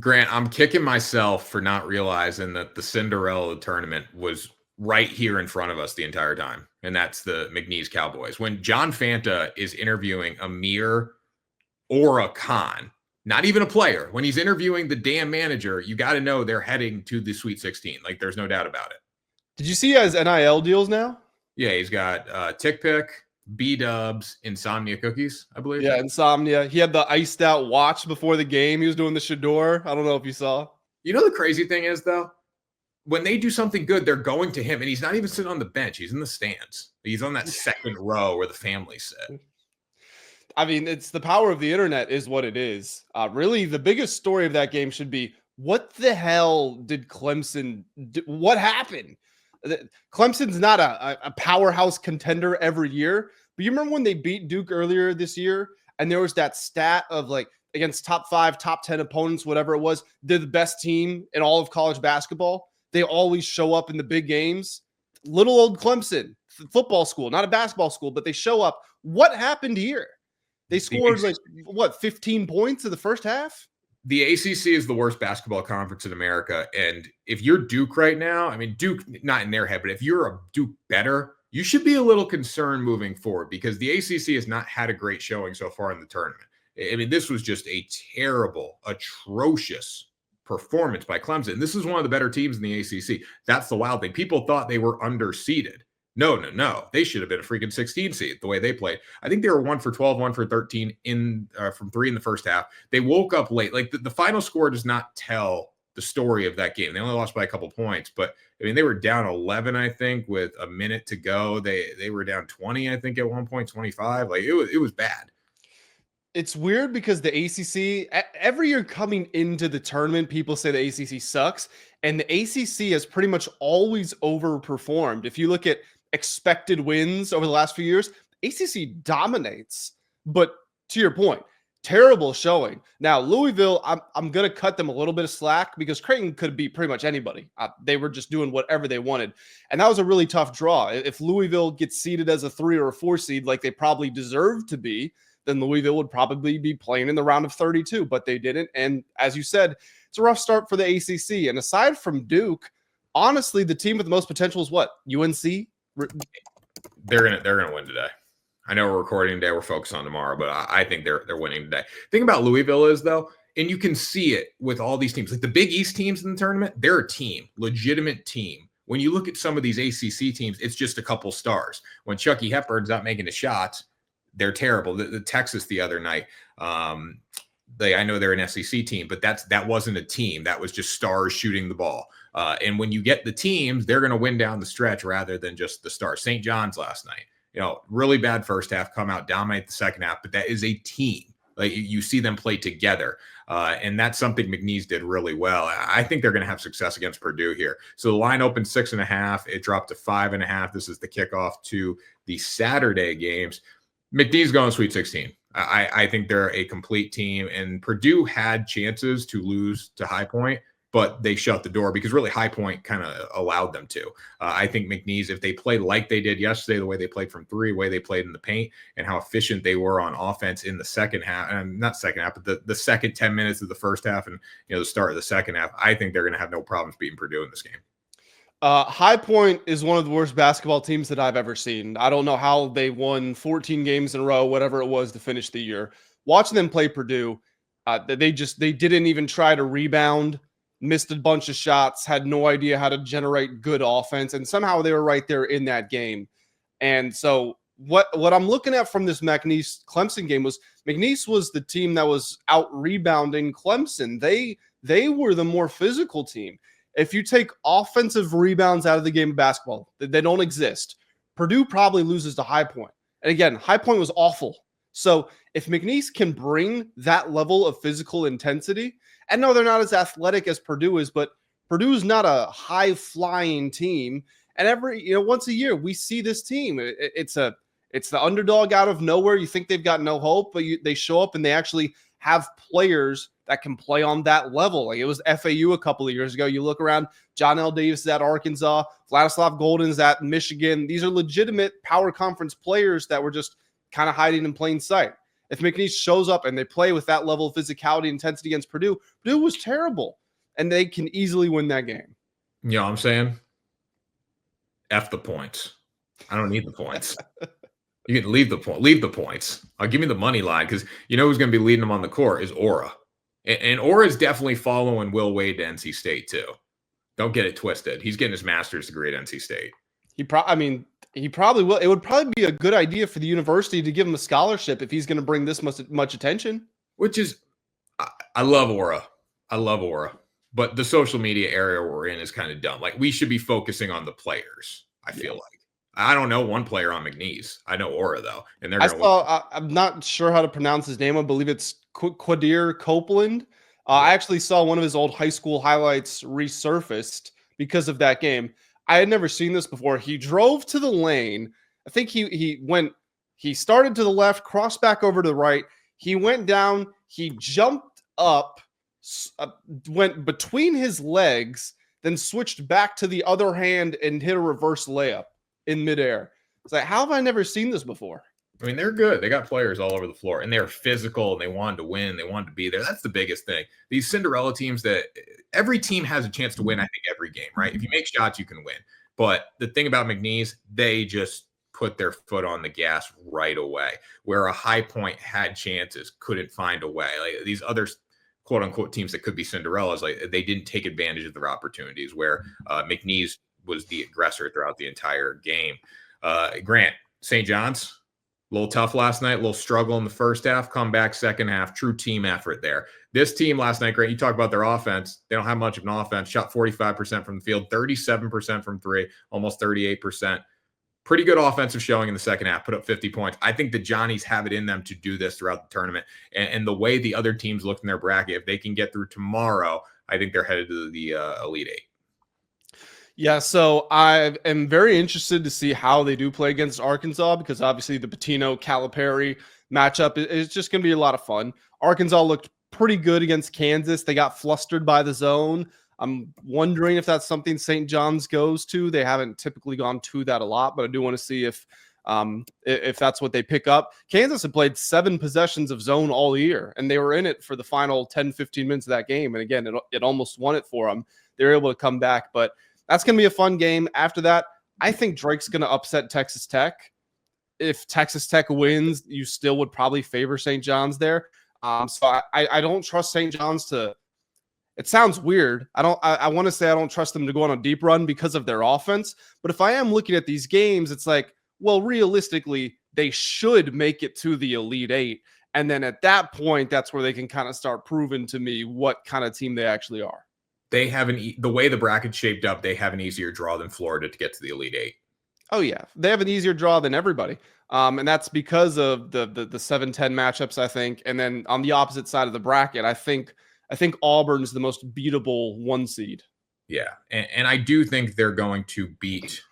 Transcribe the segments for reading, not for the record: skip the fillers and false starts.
Grant, I'm kicking myself for not realizing that the Cinderella tournament was right here in front of us the entire time. And that's the McNeese Cowboys. When John Fanta is interviewing Amir or a Khan, not even a player, when he's interviewing the damn manager, you got to know they're heading to the Sweet 16. Like, there's no doubt about it. Did you see he has NIL deals now? Yeah, he's got Tick Pick, B-Dubs, Insomnia Cookies, I believe. Yeah, Insomnia. He had the iced out watch before the game. He was doing the Shador. I don't know if you saw. You know the crazy thing is, though? When they do something good, they're going to him, and he's not even sitting on the bench. He's in the stands. He's on that second row where the family sit. I mean, it's the power of the internet is what it is. Really, the biggest story of that game should be, what the hell did Clemson do? What happened? Clemson's not a powerhouse contender every year, but you remember when they beat Duke earlier this year, and there was that stat of like against top 5, top 10 opponents, whatever it was, they're the best team in all of college basketball. They always show up in the big games. Little old Clemson, football school, not a basketball school, but they show up. What happened here? They scored 15 points in the first half? The ACC is the worst basketball conference in America. And if you're Duke right now, I mean, Duke, not in their head, but if you're a Duke better, you should be a little concerned moving forward because the ACC has not had a great showing so far in the tournament. I mean, this was just a terrible, atrocious performance by Clemson. This is one of the better teams in the ACC. That's the wild thing. People thought they were underseeded. No. They should have been a freaking 16 seed the way they played. I think they were 1 for 12, 1 for 13 from 3 in the first half. They woke up late. Like the final score does not tell the story of that game. They only lost by a couple points, but I mean, they were down 11, I think, with a minute to go. They were down 20, I think, at one point, 25. Like it was bad. It's weird because the ACC, every year coming into the tournament, people say the ACC sucks, and the ACC has pretty much always overperformed. If you look at expected wins over the last few years, ACC dominates. But to your point, terrible showing. Now, Louisville, I'm going to cut them a little bit of slack because Creighton could beat pretty much anybody. They were just doing whatever they wanted. And that was a really tough draw. If Louisville gets seeded as a 3 or a 4 seed like they probably deserve to be, then Louisville would probably be playing in the round of 32, but they didn't. And as you said, it's a rough start for the ACC. And aside from Duke, honestly, the team with the most potential is what? UNC? They're gonna win today. I know we're recording today. We're focused on tomorrow, but I think they're winning today. Thing about Louisville is, though, and you can see it with all these teams, like the Big East teams in the tournament, they're a team, legitimate team. When you look at some of these ACC teams, it's just a couple stars. When Chucky Hepburn's not making the shots, they're terrible. The Texas the other night, I know they're an SEC team, but that wasn't a team. That was just stars shooting the ball. And when you get the teams, they're going to win down the stretch rather than just the stars. St. John's last night, really bad first half, come out, dominate the second half, but that is a team. Like you see them play together. And that's something McNeese did really well. I think they're going to have success against Purdue here. So the line opened 6.5. It dropped to 5.5. This is the kickoff to the Saturday games. McNeese going Sweet 16. I think they're a complete team, and Purdue had chances to lose to High Point, but they shut the door because really High Point kind of allowed them to. I think McNeese, if they played like they did yesterday, the way they played from 3, the way they played in the paint, and how efficient they were on offense in the second half, and not second half, but the second 10 minutes of the first half and the start of the second half, I think they're going to have no problems beating Purdue in this game. High Point is one of the worst basketball teams that I've ever seen. I don't know how they won 14 games in a row, whatever it was to finish the year. Watching them play Purdue, they didn't even try to rebound, missed a bunch of shots, had no idea how to generate good offense, and somehow they were right there in that game. And so what I'm looking at from this McNeese Clemson game was McNeese was the team that was out rebounding Clemson. They were the more physical team. If you take offensive rebounds out of the game of basketball, they don't exist. Purdue probably loses to High Point. And again, High Point was awful. So if McNeese can bring that level of physical intensity, and no, they're not as athletic as Purdue is, but Purdue's not a high-flying team. And once a year, we see this team. It's the underdog out of nowhere. You think they've got no hope, but they show up and they actually have players that can play on that level. Like it was FAU a couple of years ago. You look around, John L. Davis is at Arkansas, Vladislav Golden's at Michigan. These are legitimate power conference players that were just kind of hiding in plain sight. If McNeese shows up and they play with that level of physicality, intensity against Purdue, Purdue was terrible, and they can easily win that game. You know what I'm saying? F the points. I don't need the points. You can leave the points. Give me the money line, because you know who's going to be leading them on the court is Aura. And Aura is definitely following Will Wade to NC State too. Don't get it twisted. He's getting his master's degree at NC State. He probably will. It would probably be a good idea for the university to give him a scholarship if he's going to bring this much attention. Which is, I love Aura. But the social media area we're in is kind of dumb. Like, we should be focusing on the players, I feel like. I don't know one player on McNeese. I know Aura, though. And I'm not sure how to pronounce his name. I believe it's Quadir Copeland. I actually saw one of his old high school highlights resurfaced because of that game. I had never seen this before. He drove to the lane. I think he started to the left, crossed back over to the right. He went down. He jumped up, went between his legs, then switched back to the other hand and hit a reverse layup in midair. It's like, how have I never seen this before? I mean, they're good. They got players all over the floor, and they're physical, and they wanted to win. They wanted to be there. That's the biggest thing. These Cinderella teams, that every team has a chance to win, I think, every game, right? If you make shots, you can win. But the thing about McNeese, they just put their foot on the gas right away, where a High Point had chances, couldn't find a way. Like these other quote-unquote teams that could be Cinderellas, like they didn't take advantage of their opportunities, where McNeese was the aggressor throughout the entire game. Grant, St. John's, a little tough last night, a little struggle in the first half, come back second half, true team effort there. This team last night, Grant, you talk about their offense. They don't have much of an offense. Shot 45% from the field, 37% from three, almost 38%. Pretty good offensive showing in the second half, put up 50 points. I think the Johnnies have it in them to do this throughout the tournament. And the way the other teams look in their bracket, if they can get through tomorrow, I think they're headed to the Elite Eight. Yeah, so I am very interested to see how they do play against Arkansas, because obviously the Pitino-Calipari matchup is just going to be a lot of fun. Arkansas looked pretty good against Kansas. They got flustered by the zone. I'm wondering if that's something St. John's goes to. They haven't typically gone to that a lot, but I do want to see if that's what they pick up. Kansas had played 7 possessions of zone all year, and they were in it for the final 10, 15 minutes of that game. And again, it almost won it for them. They were able to come back, but that's going to be a fun game. After that, I think Drake's going to upset Texas Tech. If Texas Tech wins, you still would probably favor St. John's there. So I don't trust St. John's to – it sounds weird. I want to say I don't trust them to go on a deep run because of their offense. But if I am looking at these games, it's like, well, realistically, they should make it to the Elite Eight. And then at that point, that's where they can kind of start proving to me what kind of team they actually are. They have the way the bracket's shaped up, they have an easier draw than Florida to get to the Elite Eight. Oh yeah, they have an easier draw than everybody, and that's because of the 7-10 matchups, I think. And then on the opposite side of the bracket, I think Auburn's the most beatable 1 seed. Yeah, and I do think they're going to beat.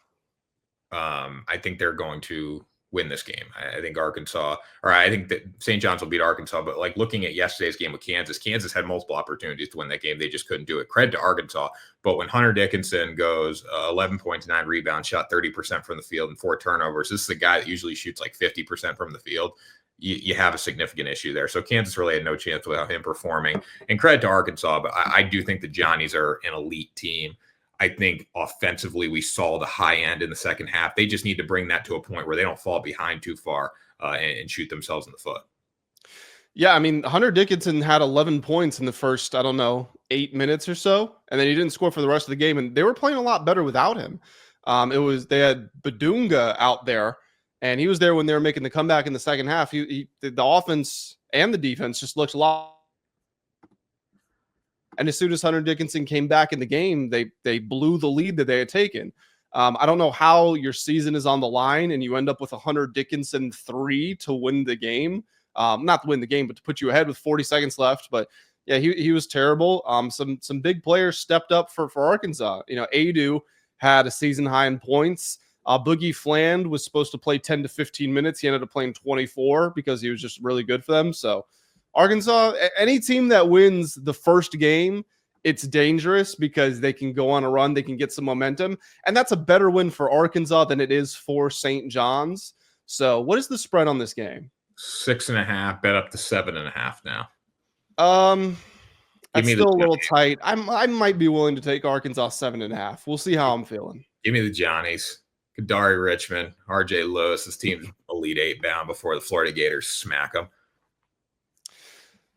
I think they're going to win this game. I think I think that St. John's will beat Arkansas, but like looking at yesterday's game with Kansas had multiple opportunities to win that game. They just couldn't do it. Credit to Arkansas. But when Hunter Dickinson goes 11 points, 9 rebounds, shot 30% from the field and 4 turnovers, this is a guy that usually shoots like 50% from the field. You have a significant issue there. So Kansas really had no chance without him performing. And credit to Arkansas, but I do think the Johnnies are an elite team. I think offensively, we saw the high end in the second half. They just need to bring that to a point where they don't fall behind too far and shoot themselves in the foot. Yeah, I mean, Hunter Dickinson had 11 points in the first, 8 minutes or so, and then he didn't score for the rest of the game, and they were playing a lot better without him. They had Badunga out there, and he was there when they were making the comeback in the second half. The offense and the defense just looked a lot. And as soon as Hunter Dickinson came back in the game, they blew the lead that they had taken. I don't know how your season is on the line and you end up with a Hunter Dickinson 3 to win the game. Not to win the game, but to put you ahead with 40 seconds left. But yeah, he was terrible. Some big players stepped up for Arkansas. Adu had a season high in points. Boogie Fland was supposed to play 10 to 15 minutes. He ended up playing 24 because he was just really good for them. So Arkansas, any team that wins the first game, it's dangerous because they can go on a run. They can get some momentum. And that's a better win for Arkansas than it is for St. John's. So what is the spread on this game? 6.5, bet up to 7.5 now. That's still a little tight. I might be willing to take Arkansas 7.5. We'll see how I'm feeling. Give me the Johnnies. Kadari Richmond, RJ Lewis. This team's Elite Eight bound before the Florida Gators smack them.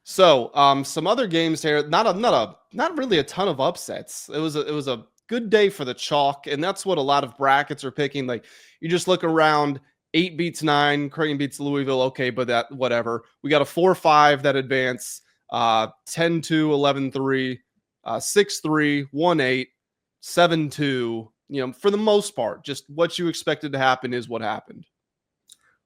So, some other games here. Not really a ton of upsets. It was a good day for the chalk, and that's what a lot of brackets are picking. Like, you just look around. 8 beats 9. Creighton beats Louisville. Okay, but that whatever. We got a 4-5 that advance. 10-2, 11-3, 6-3, 1-8, 7-2. For the most part, just what you expected to happen is what happened.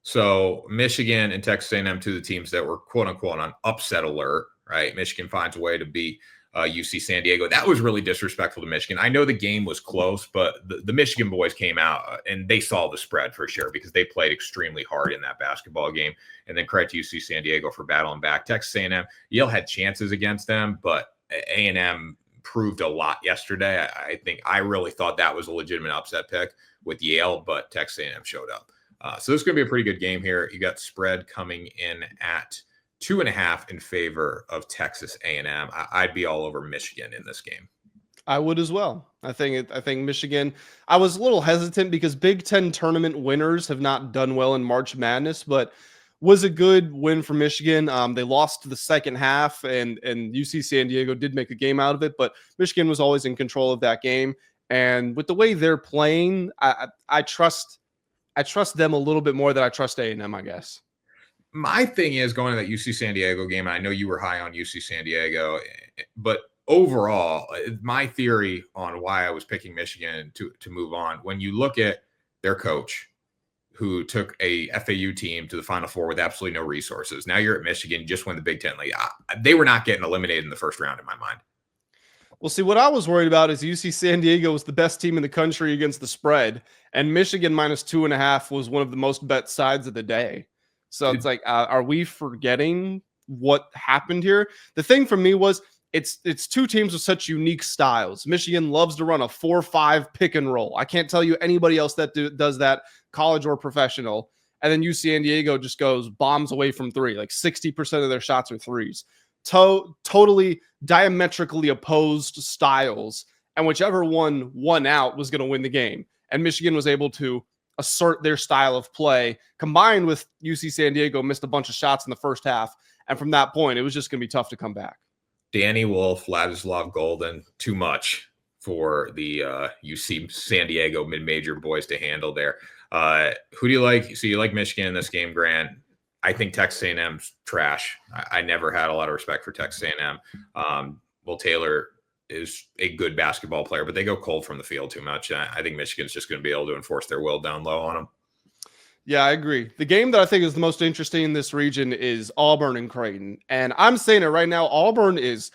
So Michigan and Texas A&M, two of the teams that were quote unquote on upset alert, right? Michigan finds a way to beat UC San Diego. That was really disrespectful to Michigan. I know the game was close, but the Michigan boys came out and they saw the spread for sure because they played extremely hard in that basketball game. And then credit to UC San Diego for battling back. Texas A&M, Yale had chances against them, but A&M proved a lot yesterday. I really thought that was a legitimate upset pick with Yale, but Texas A&M showed up. So this is going to be a pretty good game here. You got spread coming in at 2.5 in favor of Texas A&M. I'd be all over Michigan in this game. I would as well. I think Michigan. I was a little hesitant because Big Ten tournament winners have not done well in March Madness, but was a good win for Michigan. They lost the second half, and UC San Diego did make a game out of it, but Michigan was always in control of that game. And with the way they're playing, I trust them a little bit more than I trust A&M, I guess. My thing is going to that UC San Diego game. I know you were high on UC San Diego, but overall, my theory on why I was picking Michigan to move on, when you look at their coach who took a FAU team to the Final Four with absolutely no resources. Now you're at Michigan, you just won the Big Ten League. They were not getting eliminated in the first round in my mind. Well, see, what I was worried about is UC San Diego was the best team in the country against the spread, and Michigan minus 2.5 was one of the most bet sides of the day. So it's like, are we forgetting what happened here? The thing for me was it's two teams with such unique styles. Michigan loves to run a 4-5 pick and roll. I can't tell you anybody else that does that, college or professional. And then UC San Diego just goes bombs away from three. Like 60% of their shots are threes. Totally diametrically opposed styles, and whichever one won out was going to win the game. And Michigan was able to assert their style of play, combined with UC San Diego missed a bunch of shots in the first half, and from that point, it was just going to be tough to come back. Danny Wolf, Ladislav Golden, too much for the UC San Diego mid-major boys to handle there. Who do you like? So you like Michigan in this game, Grant? I think Texas A&M's trash. I never had a lot of respect for Texas A&M. Will Taylor is a good basketball player, but they go cold from the field too much. I think Michigan's just going to be able to enforce their will down low on them. Yeah, I agree. The game that I think is the most interesting in this region is Auburn and Creighton. And I'm saying it right now, Auburn is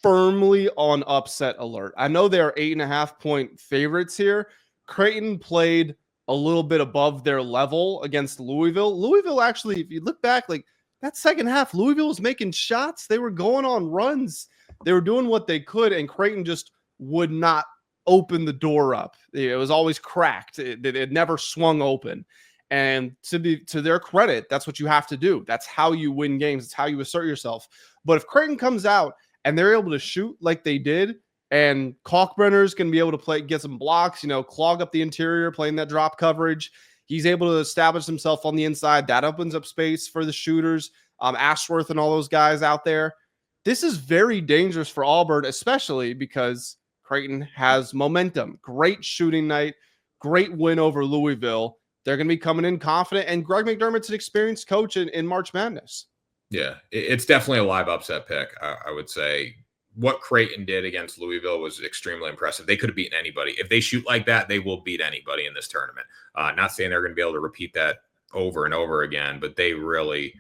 firmly on upset alert. I know they are 8.5-point favorites here. Creighton played a little bit above their level against Louisville. Louisville, actually, if you look back, like that second half, Louisville was making shots. They were going on runs. They were doing what they could, and Creighton just would not open the door up. It was always cracked. It never swung open. And to their credit, that's what you have to do. That's how you win games. It's how you assert yourself. But if Creighton comes out and they're able to shoot like they did, and Kalkbrenner's going to be able to get some blocks, clog up the interior, playing that drop coverage. He's able to establish himself on the inside. That opens up space for the shooters, Ashworth and all those guys out there. This is very dangerous for Auburn, especially because Creighton has momentum. Great shooting night, great win over Louisville. They're going to be coming in confident, and Greg McDermott's an experienced coach in March Madness. Yeah, it's definitely a live upset pick, I would say. What Creighton did against Louisville was extremely impressive. They could have beaten anybody. If they shoot like that, they will beat anybody in this tournament. Not saying they're going to be able to repeat that over and over again, but they really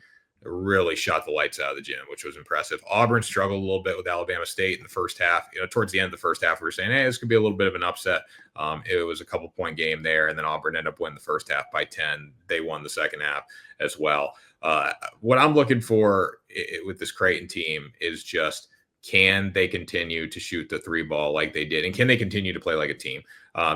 shot the lights out of the gym, which was impressive. Auburn struggled a little bit with Alabama State in the first half. Towards the end of the first half, we were saying, hey, this could be a little bit of an upset. It was a couple-point game there, and then Auburn ended up winning the first half by 10. They won the second half as well. What I'm looking for with this Creighton team is just, can they continue to shoot the three ball like they did? And can they continue to play like a team?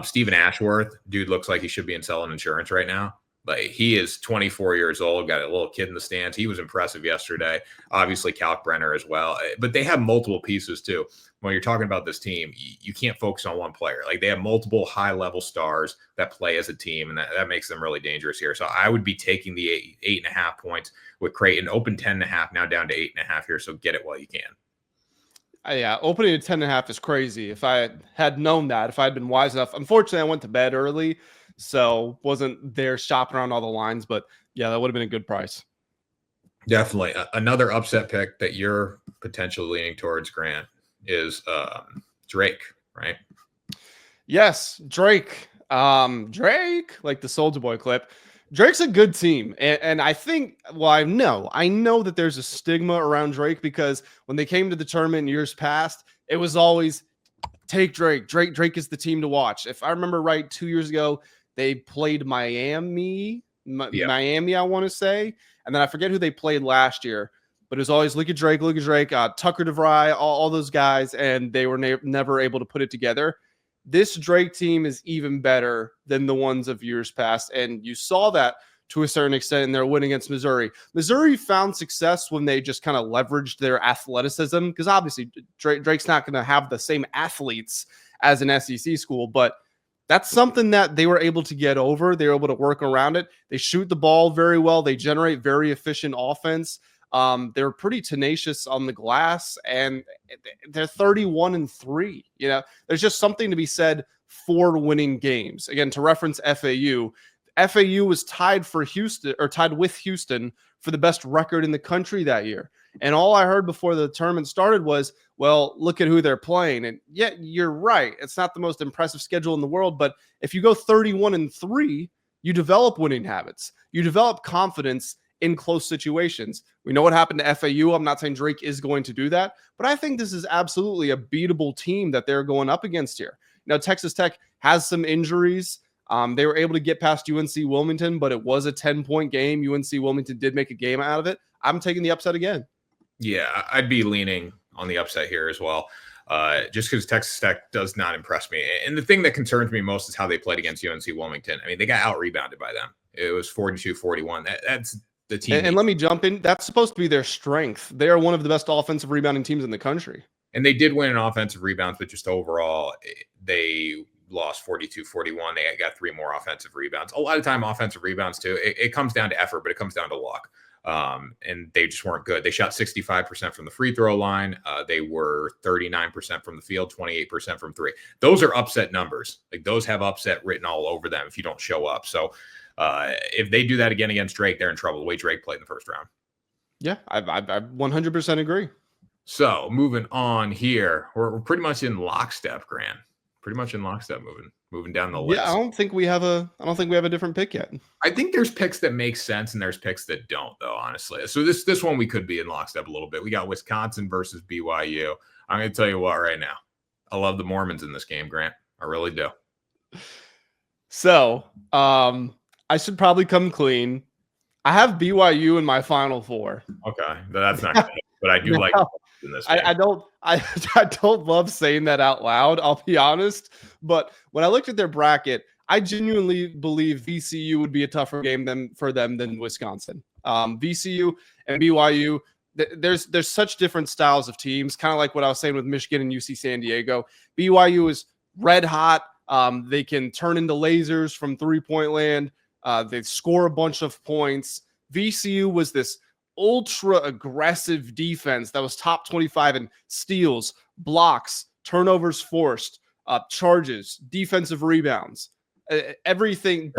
Stephen Ashworth, dude, looks like he should be in selling insurance right now. Like, he is 24 years old, got a little kid in the stands. He was impressive yesterday. Obviously, Kalkbrenner as well. But they have multiple pieces too. When you're talking about this team, you can't focus on one player. Like, they have multiple high-level stars that play as a team, and that makes them really dangerous here. So I would be taking the 8.5 points with Creighton. Open 10.5, now down to 8.5 here. So get it while you can. Yeah, opening at 10.5 is crazy. If I had known that, if I had been wise enough, unfortunately, I went to bed early, so wasn't there shopping around all the lines. But yeah, that would have been a good price. Definitely. Another upset pick that you're potentially leaning towards, Grant, is Drake, right? Yes, Drake. Drake, like the Soulja Boy clip. Drake's a good team. And I think, well, I know that there's a stigma around Drake because when they came to the tournament in years past, it was always take Drake. Drake is the team to watch. If I remember right, 2 years ago, they played Miami, I want to say. And then I forget who they played last year, but it was always look at Drake, Tucker DeVry, all those guys, and they were never able to put it together. This Drake team is even better than the ones of years past. And you saw that to a certain extent in their win against Missouri. Missouri found success when they just kind of leveraged their athleticism, because obviously Drake's not going to have the same athletes as an SEC school, but that's something that they were able to get over. They were able to work around it. They shoot the ball very well. They generate very efficient offense. They're pretty tenacious on the glass, and they're 31-3. You know, there's just something to be said for winning games. Again, to reference FAU was tied with Houston for the best record in the country that year. And all I heard before the tournament started was, well, look at who they're playing. And yet you're right. It's not the most impressive schedule in the world, but if you go 31-3, you develop winning habits. You develop confidence in close situations. We know what happened to FAU. I'm not saying Drake is going to do that, but I think this is absolutely a beatable team that they're going up against here. You know, Texas Tech has some injuries. They were able to get past UNC Wilmington, but it was a 10-point game. UNC Wilmington did make a game out of it. I'm taking the upset again. Yeah, I'd be leaning on the upset here as well. Just because Texas Tech does not impress me. And the thing that concerns me most is how they played against UNC Wilmington. I mean, they got out-rebounded by them. It was 42-41. That's the team. And let me jump in. That's supposed to be their strength. They are one of the best offensive rebounding teams in the country. And they did win in offensive rebounds, but just overall, they lost 42-41. They got 3 more offensive rebounds. A lot of time offensive rebounds too. It comes down to effort, but it comes down to luck. And they just weren't good. They shot 65% from the free throw line. They were 39% from the field, 28% from 3. Those are upset numbers. Like, those have upset written all over them if you don't show up. So if they do that again against Drake, they're in trouble. The way Drake played in the first round. Yeah, I 100% agree. So moving on here, we're pretty much in lockstep, Grant. Pretty much in lockstep, moving down the list. Yeah, I don't think we have a different pick yet. I think there's picks that make sense and there's picks that don't, though, honestly. So this one we could be in lockstep a little bit. We got Wisconsin versus BYU. I'm going to tell you what right now. I love the Mormons in this game, Grant. I really do. So I should probably come clean. I have BYU in my Final Four. Okay, that's not good, but I do like in this game. I don't love saying that out loud, I'll be honest. But when I looked at their bracket, I genuinely believe VCU would be a tougher game for them than Wisconsin. VCU and BYU, there's such different styles of teams, kind of like what I was saying with Michigan and UC San Diego. BYU is red hot. They can turn into lasers from three-point land. They score a bunch of points. VCU was this ultra aggressive defense that was top 25 in steals, blocks, turnovers forced, charges, defensive rebounds, everything.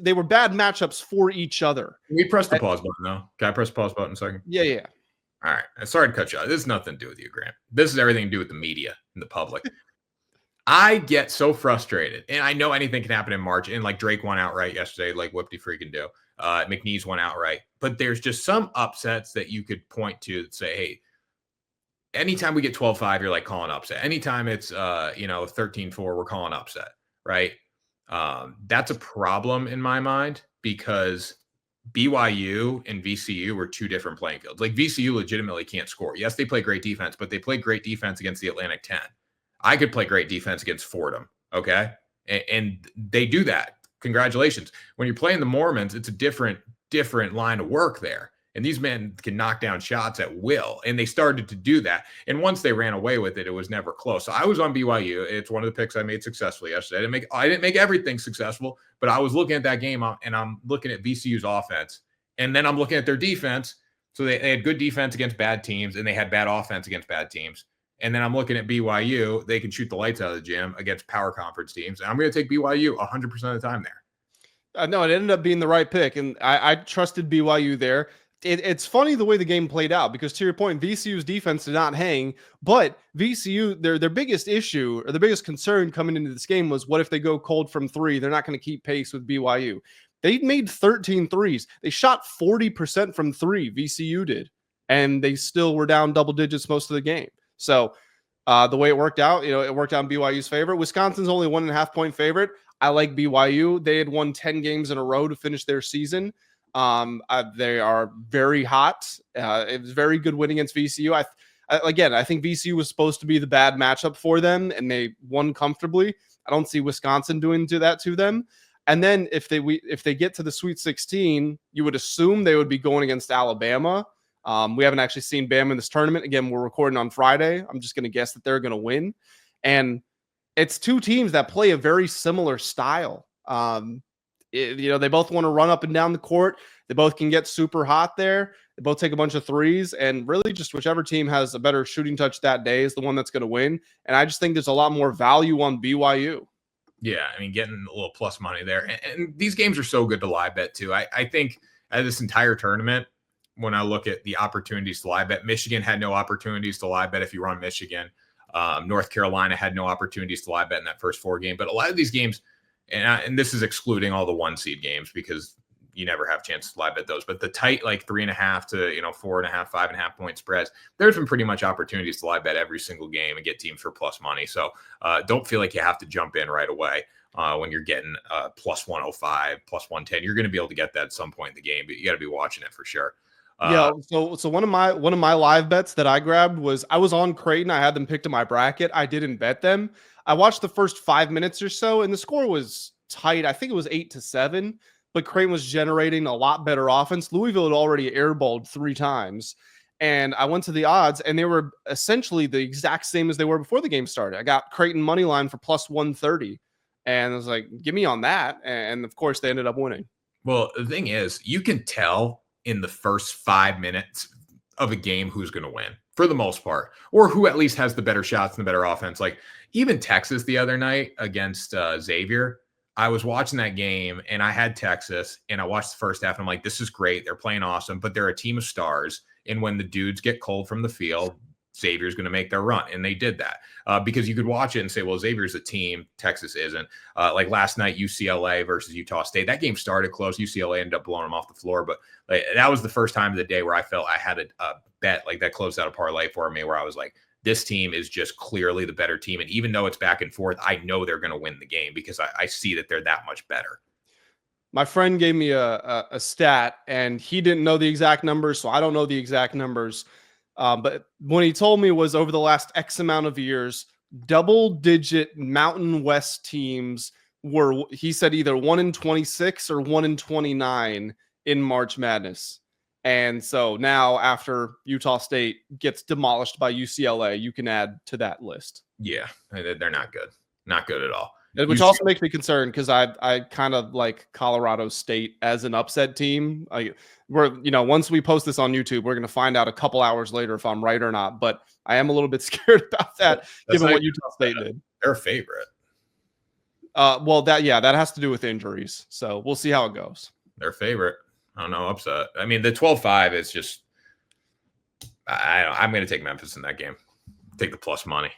They were bad matchups for each other. Can we press the pause button now? Can I press the pause button a second? Yeah. All right. Sorry to cut you off. This has nothing to do with you, Grant. This is everything to do with the media and the public. I get so frustrated, and I know anything can happen in March. And like Drake won outright yesterday, like whoop-de freaking do. McNeese won outright, but there's just some upsets that you could point to that say, hey, anytime we get 12-5, you're like calling upset. Anytime it's 13-4, we're calling upset, right? That's a problem in my mind because BYU and VCU were 2 different playing fields. Like, VCU legitimately can't score. Yes, they play great defense, but they play great defense against the Atlantic 10. I could play great defense against Fordham, okay? And they do that. congratulations. When you're playing the Mormons, it's a different line of work there. And these men can knock down shots at will. And they started to do that. And once they ran away with it, it was never close. So I was on BYU. It's one of the picks I made successfully yesterday. I didn't make everything successful, but I was looking at that game and I'm looking at VCU's offense. And then I'm looking at their defense. So they had good defense against bad teams, and they had bad offense against bad teams. And then I'm looking at BYU. They can shoot the lights out of the gym against power conference teams. And I'm going to take BYU 100% of the time there. No, it ended up being the right pick, and I trusted BYU there. It's funny the way the game played out, because to your point, VCU's defense did not hang, but VCU, their biggest issue or the biggest concern coming into this game was, what if they go cold from three? They're not going to keep pace with BYU. They made 13 threes. They shot 40% from three, VCU did, and they still were down double digits most of the game. So the way it worked out, it worked out in BYU's favor. Wisconsin's only 1.5 point favorite. I like BYU. They had won 10 games in a row to finish their season. They are very hot. It was very good win against VCU. I think VCU was supposed to be the bad matchup for them, and they won comfortably. I don't see Wisconsin doing that to them. And then if they get to the Sweet 16, you would assume they would be going against Alabama. We haven't actually seen Bama in this tournament. Again, we're recording on Friday. I'm just going to guess that they're going to win. And it's two teams that play a very similar style. They both want to run up and down the court. They both can get super hot there. They both take a bunch of threes, and really just whichever team has a better shooting touch that day is the one that's going to win. And I just think there's a lot more value on BYU. Yeah, I mean, getting a little plus money there. And these games are so good to live bet too. I think this entire tournament, when I look at the opportunities to live bet, Michigan had no opportunities to live bet if you were on Michigan. North Carolina had no opportunities to live bet in that first 4 game. But a lot of these games, and this is excluding all the 1 seed games because you never have a chance to live bet those. But the tight, like 3.5 to 4.5, 5.5 point spreads, there's been pretty much opportunities to live bet every single game and get teams for plus money. So don't feel like you have to jump in right away when you're getting plus 105, plus 110. You're going to be able to get that at some point in the game, but you got to be watching it for sure. So one of my live bets that I grabbed was, I was on Creighton. I had them picked in my bracket. I didn't bet them. I watched the first 5 minutes or so, and the score was tight. I think it was 8-7, but Creighton was generating a lot better offense. Louisville had already airballed 3 times, and I went to the odds, and they were essentially the exact same as they were before the game started. I got Creighton money line for plus 130, and I was like, give me on that. And of course, they ended up winning. Well, the thing is, you can tell in the first 5 minutes of a game who's going to win for the most part, or who at least has the better shots and the better offense. Like even Texas the other night against Xavier, I was watching that game and I had Texas and I watched the first half and I'm like, this is great. They're playing awesome, but they're a team of stars. And when the dudes get cold from the field, Xavier's going to make their run. And they did that because you could watch it and say, well, Xavier's a team, Texas isn't. Like last night, UCLA versus Utah State. That game started close. UCLA ended up blowing them off the floor. But that was the first time of the day where I felt I had a bet like that closed out a parlay for me where I was like, this team is just clearly the better team. And even though it's back and forth, I know they're going to win the game because I see that they're that much better. My friend gave me a stat, and he didn't know the exact numbers, so I don't know the exact numbers. But when he told me it was over the last X amount of years, double-digit Mountain West teams were, he said, either 1-26 or 1-29 in March Madness. And so now after Utah State gets demolished by UCLA, you can add to that list. Yeah, they're not good. Not good at all. Which also makes me concerned because I kind of like Colorado State as an upset team. Once we post this on YouTube, we're going to find out a couple hours later if I'm right or not. But I am a little bit scared about that, given what Utah State did. Their favorite. That has to do with injuries. So we'll see how it goes. Their favorite. I don't know, upset. I mean, the 12-5 is just I'm going to take Memphis in that game. Take the plus money.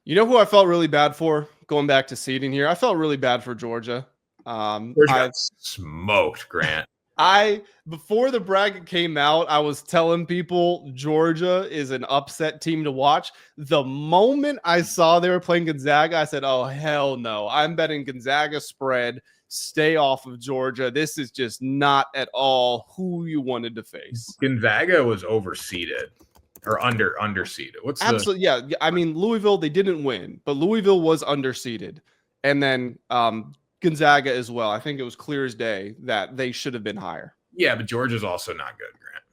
You know who I felt really bad for going back to seeding here? I felt really bad for Georgia. Georgia got smoked, Grant. Before the bracket came out, I was telling people Georgia is an upset team to watch. The moment I saw they were playing Gonzaga, I said, oh, hell no. I'm betting Gonzaga spread. Stay off of Georgia. This is just not at all who you wanted to face. Gonzaga was overseeded. Or underseeded. Absolutely, yeah. I mean, Louisville, they didn't win, but Louisville was underseeded. And then Gonzaga as well. I think it was clear as day that they should have been higher. Yeah, but Georgia's also not good, Grant.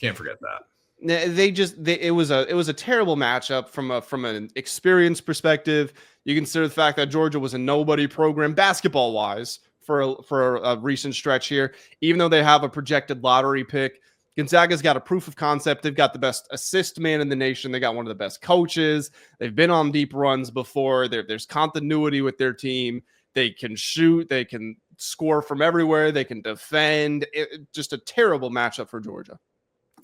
Can't forget that. It was a terrible matchup from an experience perspective. You consider the fact that Georgia was a nobody program basketball wise for a recent stretch here, even though they have a projected lottery pick. Gonzaga's got a proof of concept. They've got the best assist man in the nation. They got one of the best coaches. They've been on deep runs before. There's continuity with their team. They can shoot. They can score from everywhere. They can defend. Just a terrible matchup for Georgia.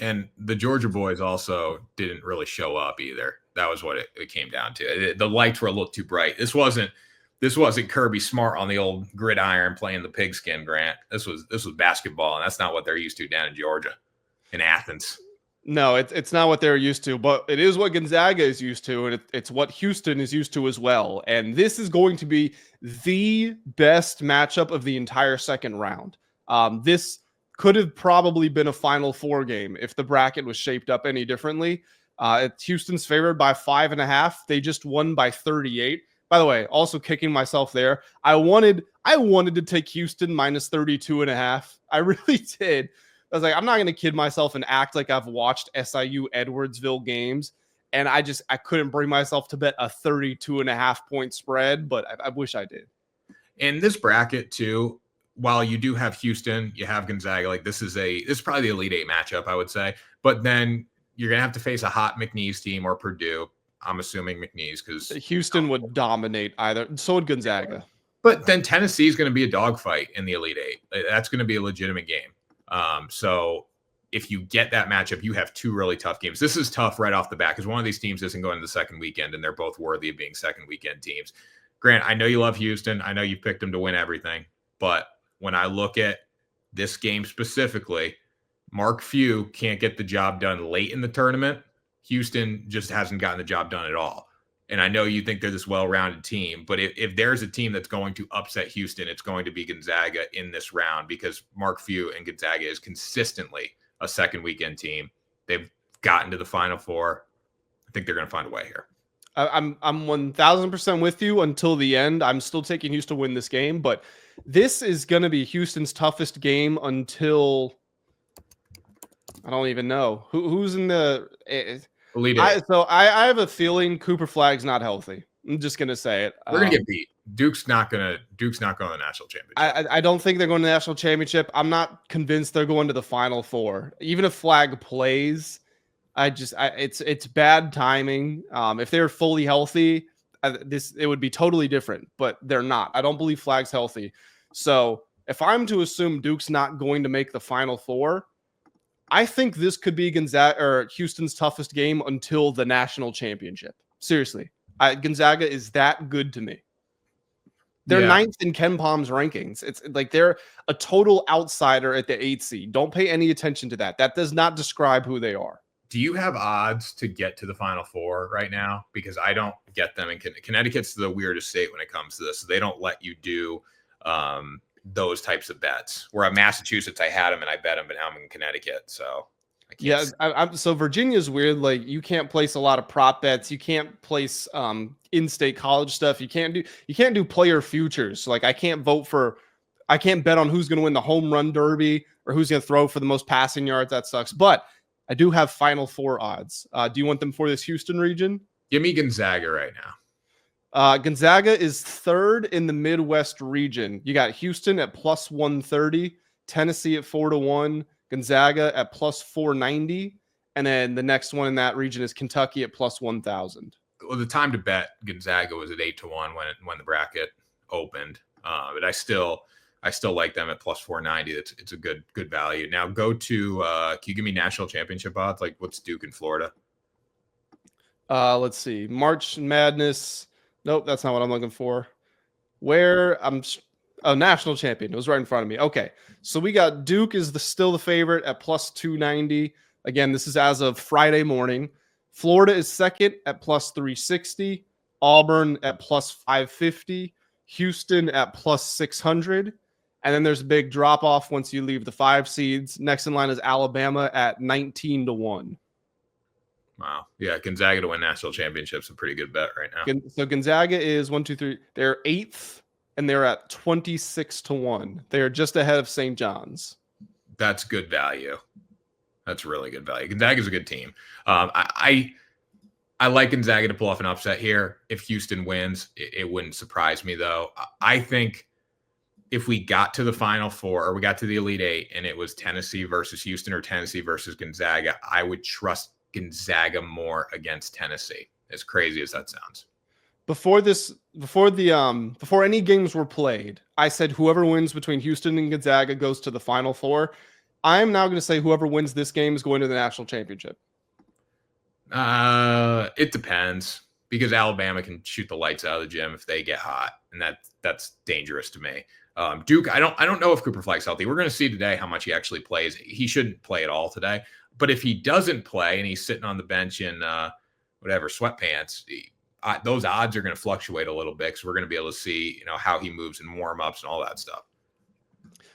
And the Georgia boys also didn't really show up either. That was what it came down to. The lights were a little too bright. This wasn't Kirby Smart on the old gridiron playing the pigskin, Grant. This was basketball, and that's not what they're used to down in Georgia, in Athens. No, it's not what they're used to, but it is what Gonzaga is used to, and it's what Houston is used to as well. And this is going to be the best matchup of the entire second round. This could have probably been a Final Four game if the bracket was shaped up any differently. Houston's favored by 5.5. They just won by 38. By the way, also kicking myself there. I wanted to take Houston minus 32.5. I really did. I was like, I'm not going to kid myself and act like I've watched SIU Edwardsville games. And I couldn't bring myself to bet a 32.5 point spread, but I wish I did. In this bracket too, while you do have Houston, you have Gonzaga. Like this is probably the Elite Eight matchup, I would say. But then you're gonna have to face a hot McNeese team or Purdue. I'm assuming McNeese because Houston would dominate either. So would Gonzaga. But then Tennessee is going to be a dogfight in the Elite Eight. That's going to be a legitimate game. So if you get that matchup, you have two really tough games. This is tough right off the bat because one of these teams isn't going to the second weekend, and they're both worthy of being second weekend teams. Grant, I know you love Houston. I know you picked them to win everything. But when I look at this game specifically, Mark Few can't get the job done late in the tournament. Houston just hasn't gotten the job done at all. And I know you think they're this well-rounded team, but if there's a team that's going to upset Houston, it's going to be Gonzaga in this round because Mark Few and Gonzaga is consistently a second weekend team. They've gotten to the Final Four. I think they're going to find a way here. I'm 1,000% with you until the end. I'm still taking Houston to win this game, but this is going to be Houston's toughest game until I don't even know who's in the. Elite Eight. I have a feeling Cooper Flagg's not healthy. I'm just gonna say it. We're gonna get beat. Duke's not going to the national championship. I don't think they're going to the national championship. I'm not convinced they're going to the Final Four. Even if Flagg plays, it's bad timing. If they're fully healthy, it would be totally different. But they're not. I don't believe Flagg's healthy. So if I'm to assume Duke's not going to make the Final Four, I think this could be Gonzaga or Houston's toughest game until the national championship. Seriously, Gonzaga is that good to me. They're ninth in Ken Palm's rankings. It's like they're a total outsider at the 8th seed. Don't pay any attention to that. That does not describe who they are. Do you have odds to get to the Final Four right now? Because I don't get them. And Connecticut's the weirdest state when it comes to this. They don't let you do those types of bets. Where at Massachusetts, I had them and I bet them, but now I'm in Connecticut. So so Virginia's weird. Like you can't place a lot of prop bets. You can't place in-state college stuff. You can't do player futures. Like I can't bet on who's going to win the home run derby or who's going to throw for the most passing yards. That sucks. But I do have Final Four odds. Do you want them for this Houston region? Give me Gonzaga right now. Gonzaga is third in the Midwest region. You got Houston at plus 130, Tennessee at 4-1, Gonzaga at plus 490, and then the next one in that region is Kentucky at plus 1,000. Well, the time to bet Gonzaga was at 8-1 when the bracket opened, but I still like them at plus 490. It's a good value. Now go to can you give me national championship odds? Like what's Duke in Florida? Let's see. March Madness. Nope, that's not what I'm looking for. National champion. It was right in front of me. Okay, so we got Duke is still the favorite at plus 290. Again, this is as of Friday morning. Florida is second at plus 360. Auburn at plus 550. Houston at plus 600. And then there's a big drop off once you leave the 5 seeds. Next in line is Alabama at 19-1. Wow. Yeah, Gonzaga to win national championships a pretty good bet right now. So Gonzaga is 1, 2, 3. They're 8th and they're at 26-1. They are just ahead of St. John's. That's good value. That's really good value. Gonzaga's a good team. I like Gonzaga to pull off an upset here. If Houston wins, it wouldn't surprise me, though. I think if we got to the Final Four or we got to the Elite Eight and it was Tennessee versus Houston or Tennessee versus Gonzaga, I would trust Gonzaga more against Tennessee, as crazy as that sounds. Before any games were played, I said whoever wins between Houston and Gonzaga goes to the Final Four. I am now going to say whoever wins this game is going to the national championship. It depends, because Alabama can shoot the lights out of the gym if they get hot, and that's dangerous to me. Duke, I don't know if Cooper Flag's healthy. We're going to see today how much he actually plays. He shouldn't play at all today, but if he doesn't play and he's sitting on the bench in sweatpants, those odds are going to fluctuate a little bit, because we're going to be able to see how he moves in warm-ups and all that stuff.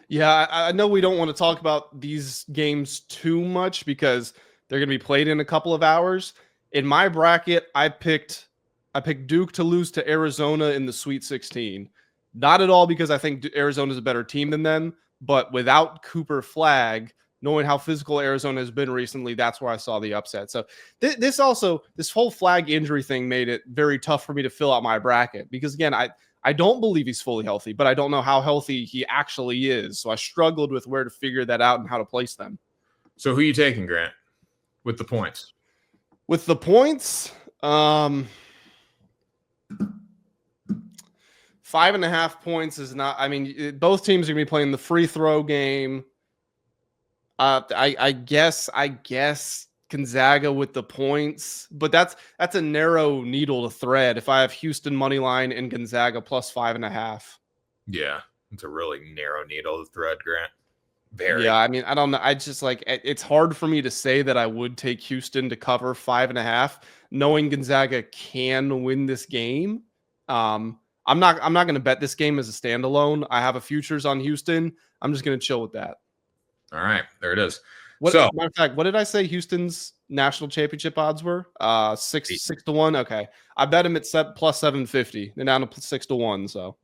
Yeah, I know we don't want to talk about these games too much because they're going to be played in a couple of hours. In my bracket, I picked Duke to lose to Arizona in the Sweet 16. Not at all because I think Arizona is a better team than them, but without Cooper Flag, knowing how physical Arizona has been recently, that's where I saw the upset. So this whole Flag injury thing made it very tough for me to fill out my bracket because, again, I don't believe he's fully healthy, but I don't know how healthy he actually is. So I struggled with where to figure that out and how to place them. So who are you taking, Grant, with the points? With the points, 5.5 points is not. I mean, both teams are going to be playing the free throw game. I guess Gonzaga with the points, but that's a narrow needle to thread. If I have Houston money line and Gonzaga plus 5.5. Yeah, it's a really narrow needle to thread, Grant. Very. Yeah, I mean, I don't know. I just it's hard for me to say that I would take Houston to cover 5.5, knowing Gonzaga can win this game. I'm not going to bet this game as a standalone. I have a futures on Houston. I'm just going to chill with that. All right, there it is. Matter of fact, what did I say Houston's national championship odds were? 6-1. Okay, I bet him at plus 750. They're down to 6-1. So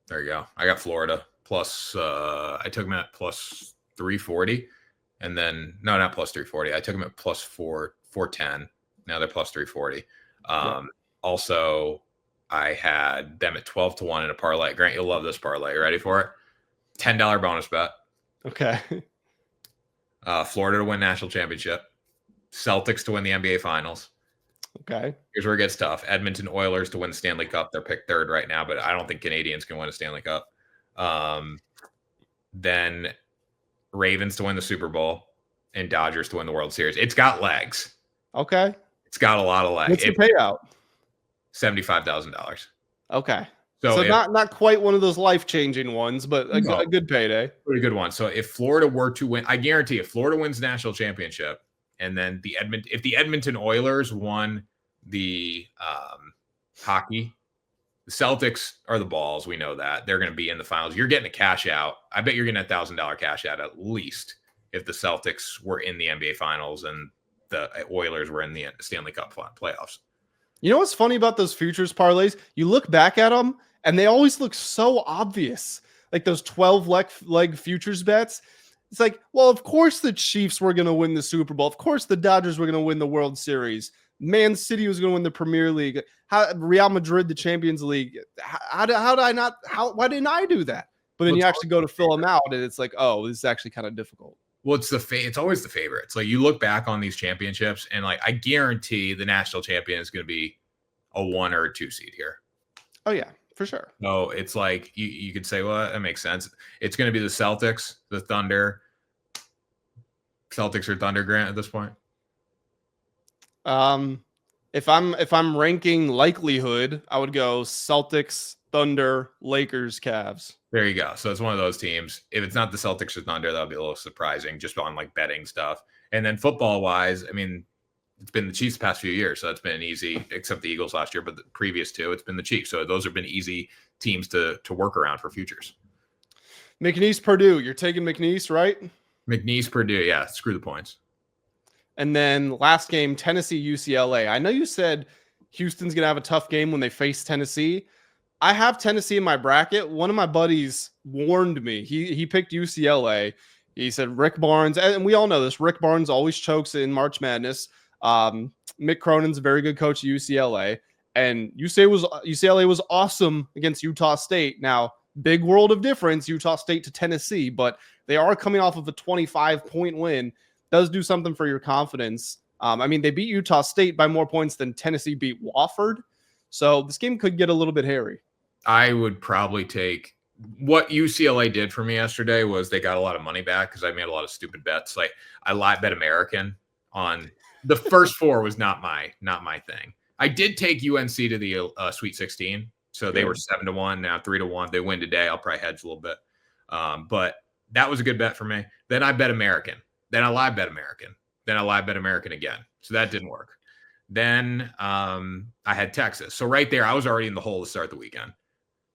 there you go. I got Florida plus. I took him at plus 340, and then not plus 340. I took him at plus 410. Now they're plus 340. Also, I had them at 12-1 in a parlay. Grant, you'll love this parlay. You ready for it? $10 bonus bet. Okay. Florida to win national championship. Celtics to win the NBA Finals. Okay. Here's where it gets tough. Edmonton Oilers to win the Stanley Cup. They're picked third right now, but I don't think Canadians can win a Stanley Cup. Then Ravens to win the Super Bowl and Dodgers to win the World Series. It's got legs. Okay. It's got a lot of legs. What's the payout? $75,000. Okay. So not quite one of those life-changing ones, but a good payday. Pretty good one. So if Florida were to win, I guarantee if Florida wins the national championship, and then if the Edmonton Oilers won the hockey, the Celtics are the balls. We know that. They're going to be in the finals. You're getting a cash out. I bet you're getting $1,000 cash out at least if the Celtics were in the NBA Finals and the Oilers were in the Stanley Cup playoffs. You know what's funny about those futures parlays? You look back at them, and they always look so obvious. Like those 12 leg futures bets. It's like, well, of course the Chiefs were going to win the Super Bowl. Of course the Dodgers were going to win the World Series. Man City was going to win the Premier League. Real Madrid, the Champions League. Why didn't I do that? But then you actually go to fill them out, and it's like, oh, this is actually kind of difficult. Well, it's always the favorites. Like you look back on these championships, and like I guarantee the national champion is going to be a 1 or a 2 seed here. Oh yeah, for sure. So it's like you could say, well, that makes sense. It's going to be the Celtics, the Thunder. Celtics or Thunder, Grant, at this point. If I'm ranking likelihood, I would go Celtics, Thunder, Lakers, Cavs. There you go. So it's one of those teams. If it's not the Celtics or Thunder, that'll be a little surprising just on like betting stuff. And then football wise, I mean, it's been the Chiefs the past few years. So it's been easy, except the Eagles last year, but the previous two, it's been the Chiefs. So those have been easy teams to work around for futures. McNeese, Purdue. You're taking McNeese, right? McNeese, Purdue. Yeah. Screw the points. And then last game, Tennessee, UCLA. I know you said Houston's going to have a tough game when they face Tennessee. I have Tennessee in my bracket. One of my buddies warned me. He picked UCLA. He said Rick Barnes, and we all know this. Rick Barnes always chokes in March Madness. Mick Cronin's a very good coach at UCLA, and UCLA was awesome against Utah State. Now, big world of difference, Utah State to Tennessee, but they are coming off of a 25-point win. Does do something for your confidence. I mean, they beat Utah State by more points than Tennessee beat Wofford. So this game could get a little bit hairy. I would probably take what UCLA did for me yesterday was they got a lot of money back because I made a lot of stupid bets. Like I live bet American on the first four was not my thing. I did take UNC to the Sweet 16. So they were 7-1, now 3-1. They win today. I'll probably hedge a little bit. But that was a good bet for me. Then I bet American. Then I live bet American. Then I live bet American again. So that didn't work. Then I had Texas. So right there, I was already in the hole to start the weekend.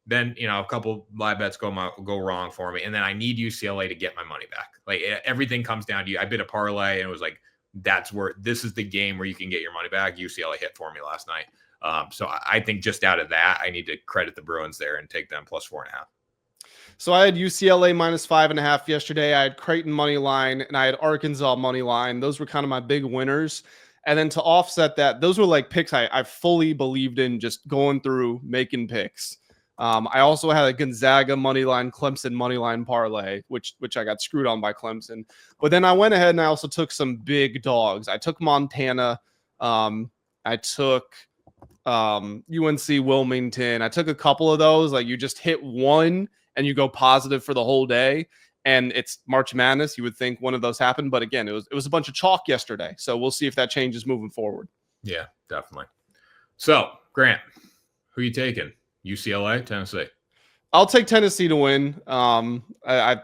Then, a couple live bets go wrong for me. And then I need UCLA to get my money back. Like everything comes down to you. I bid a parlay and it was like, this is the game where you can get your money back. UCLA hit for me last night. So I think just out of that, I need to credit the Bruins there and take them plus 4.5. So I had UCLA minus 5.5 yesterday. I had Creighton money line and I had Arkansas money line. Those were kind of my big winners. And then to offset that, those were like picks I fully believed in, just going through making picks. I also had a Gonzaga money line, Clemson money line parlay, which I got screwed on by Clemson. But then I went ahead and I also took some big dogs. I took Montana. I took UNC Wilmington. I took a couple of those. Like you just hit one and you go positive for the whole day. And it's March Madness. You would think one of those happened. But again, it was a bunch of chalk yesterday. So we'll see if that changes moving forward. Yeah, definitely. So, Grant, who you taking? UCLA, Tennessee? I'll take Tennessee to win. I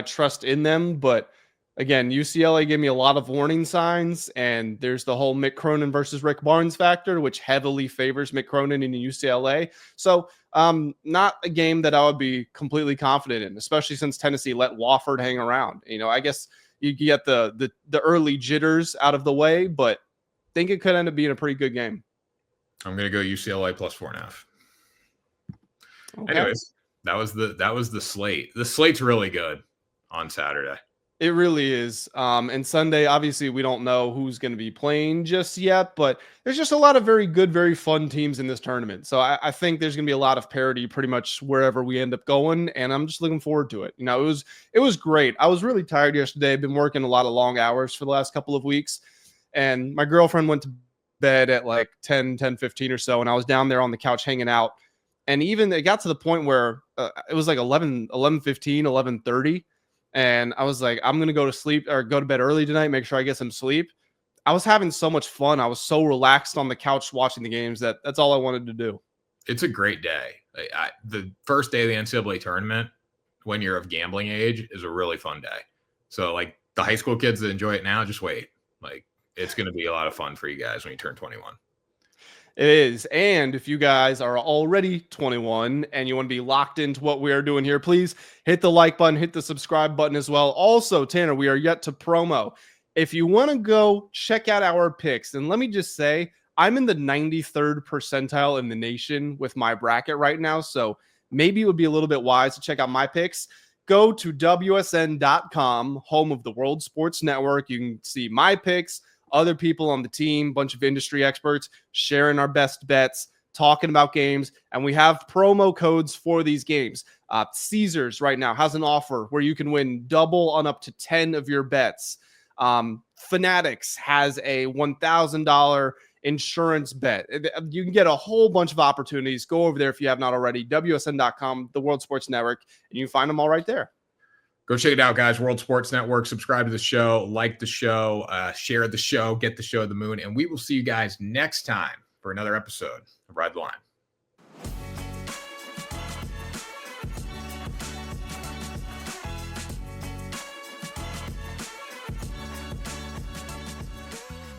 trust in them. But again, UCLA gave me a lot of warning signs. And there's the whole Mick Cronin versus Rick Barnes factor, which heavily favors Mick Cronin in UCLA. So not a game that I would be completely confident in, especially since Tennessee let Wofford hang around. I guess you get the early jitters out of the way, but I think it could end up being a pretty good game. I'm going to go UCLA plus 4.5. Okay. Anyways, that was the slate. The slate's really good on Saturday. It really is. And Sunday, obviously, we don't know who's going to be playing just yet, but there's just a lot of very good, very fun teams in this tournament. So I think there's going to be a lot of parity pretty much wherever we end up going, and I'm just looking forward to it. It was great. I was really tired yesterday. I've been working a lot of long hours for the last couple of weeks, and my girlfriend went to bed at like 10:15 or so, and I was down there on the couch hanging out. And even it got to the point where it was like 11:15, 11:30. And I was like, I'm going to go to sleep or go to bed early tonight, make sure I get some sleep. I was having so much fun. I was so relaxed on the couch watching the games that's all I wanted to do. It's a great day. The first day of the NCAA tournament, when you're of gambling age, is a really fun day. So like the high school kids that enjoy it now, just wait. Like it's going to be a lot of fun for you guys when you turn 21. It is. And if you guys are already 21 and you want to be locked into what we are doing here, please hit the like button, hit the subscribe button as well. Also, Tanner, we are yet to promo. If you want to go check out our picks, and let me just say, I'm in the 93rd percentile in the nation with my bracket right now. So maybe it would be a little bit wise to check out my picks. Go to WSN.com, home of the World Sports Network. You can see my picks, other people on the team, bunch of industry experts sharing our best bets, talking about games, and we have promo codes for these games. Caesars right now has an offer where you can win double on up to 10 of your bets. Fanatics has a $1,000 insurance bet. You can get a whole bunch of opportunities. Go over there if you have not already. WSN.com, the World Sports Network, and you can find them all right there. Go check it out, guys. World Sports Network. Subscribe to the show, like the show, share the show, get the show to the moon. And we will see you guys next time for another episode of Ride the Line.